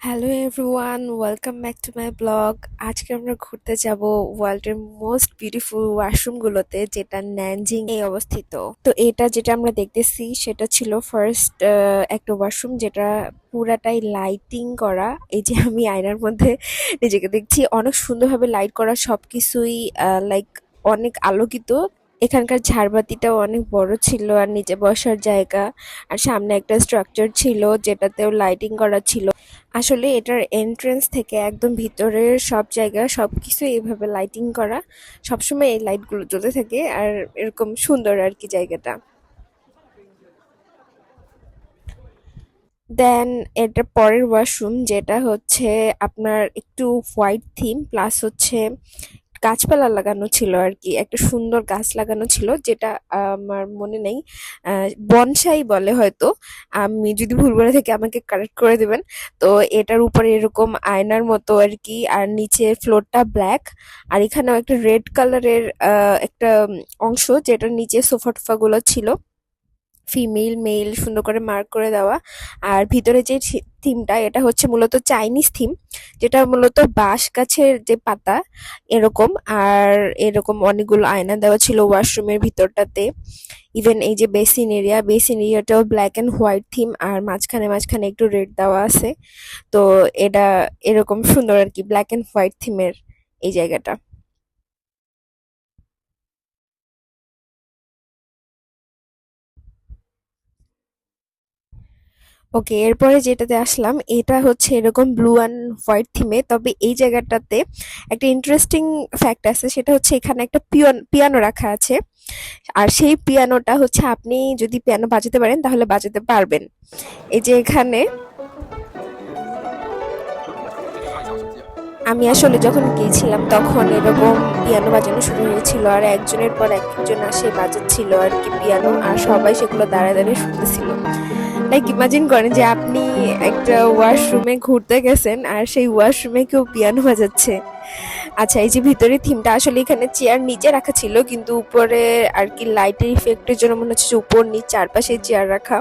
Hello everyone, welcome back to my blog. আজকে আমরা ঘুরতে যাব ওয়ার্ল্ডের মোস্ট বিউটিফুল ওয়াশরুমগুলোতে, যেটা ন্যানজিং এ অবস্থিত। তো এটা যেটা আমরা দেখতেছি সেটা ছিল ফার্স্ট একটা ওয়াশরুম, যেটা পুরাটাই লাইটিং করা। এই যে আমি আয়নার মধ্যে নিজেকে দেখছি, অনেক সুন্দরভাবে লাইট করা, সবকিছুই লাইক অনেক আলোকিত। এখানকার ঝাড়বাতিটাও অনেক বড় ছিল, আর নিচে বসার জায়গা, আর সামনে একটা স্ট্রাকচার ছিল যেটাতেও লাইটিং করা ছিল। আসলে এটার এন্ট্রান্স থেকে একদম ভিতরের সব জায়গা সবকিছু এইভাবে লাইটিং করা, সবসময় এই লাইটগুলো জ্বলতে থাকে, আর এরকম সুন্দর আর কি জায়গাটা। দেন এটার পরের ওয়াশরুম, যেটা হচ্ছে আপনার একটু হোয়াইট থিম প্লাস হচ্ছে গাছপালা লাগানো ছিল আর কি, একটা সুন্দর গাছ লাগানো ছিল, যেটা আমার মনে নেই, বনসাই বলে হয়তো। আমি যদি ভুল বলে থাকি আমাকে কারেক্ট করে দেবেন। তো এটার উপরে এরকম আয়নার মতো আর কি, আর নিচে ফ্লোরটা ব্ল্যাক, আর এখানেও একটা রেড কালারের একটা অংশ, যেটার নিচে সোফা টোফা গুলো ছিল, ফিমেল মেল সুন্দর করে মার্ক করে দেওয়া। আর ভিতরে যে থিমটা, এটা হচ্ছে মূলত চাইনিজ থিম, যেটা মূলত বাঁশ গাছের যে পাতা এরকম। আর এরকম অনেকগুলো আয়না দেওয়া ছিল ওয়াশরুমের ভিতরটাতে। ইভেন এই যে বেসিন এরিয়াটাও ব্ল্যাক এন্ড হোয়াইট থিম, আর মাঝখানে মাঝখানে একটু রেড দেওয়া আছে। তো এটা এরকম সুন্দর আর কি, ব্ল্যাক এন্ড হোয়াইট থিমের এই জায়গাটা। ওকে, এরপরে যেটাতে আসলাম এটা হচ্ছে এরকম ব্লু অ্যান্ড হোয়াইট থিমে, তবে এই জায়গাটাতে একটা ইন্টারেস্টিং ফ্যাক্ট আছে, সেটা হচ্ছে এখানে একটা পিয়ানো রাখা আছে। আর সেই পিয়ানোটা হচ্ছে আপনি যদি পিয়ানো বাজাতে পারেন তাহলে বাজাতে পারবেন। এই যে এখানে আমি আসলে যখন গিয়েছিলাম তখন এরকম পিয়ানো বাজানো শুরু হয়েছিল, আর একজনের পর একজন আসে বাজাচ্ছিল আর কি পিয়ানো, আর সবাই সেগুলো দাঁড়ায় দাঁড়িয়ে শুনতেছিল। লাইক ইমাজিন করেন যে আপনি একটা ওয়াশরুমে ঘুরতে গেছেন, আর সেই ওয়াশরুমে কেউ পিয়ানো বাজাচ্ছে। আচ্ছা, এই যে ভিতরে থিমটা, আসলে এখানে চেয়ার নিচে রাখা ছিল, কিন্তু উপরে আর কি লাইটের ইফেক্টের জন্য মনে হচ্ছে যে উপর নিচ চারপাশে চেয়ার রাখা।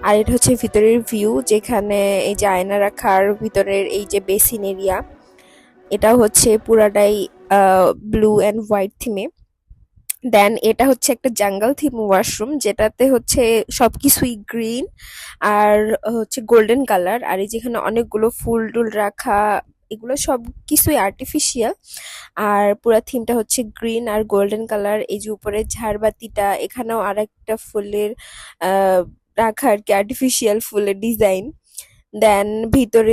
আর এটা হচ্ছে ভিতরের ভিউ, যেখানে এই যে আয়না রাখার ভিতরের এই যে বেসিন এরিয়া, এটা হচ্ছে পুরাটাই ব্লু অ্যান্ড হোয়াইট থিমে। দেন এটা হচ্ছে একটা জাঙ্গল থিম ওয়াশরুম, যেটাতে হচ্ছে সবকিছুই গ্রিন আর হচ্ছে গোল্ডেন কালার। আর এই যেখানে অনেকগুলো ফুল টুল রাখা, এগুলো সব কিছুই আর্টিফিশিয়াল। আর পুরো থিমটা হচ্ছে গ্রিন আর গোল্ডেন কালার। এই যে উপরে ঝাড়বাতিটা, এখানেও আর একটা ফুলের আহ রাখা আর কি, আর্টিফিশিয়াল ফুলের ডিজাইন। দেন ভিতরে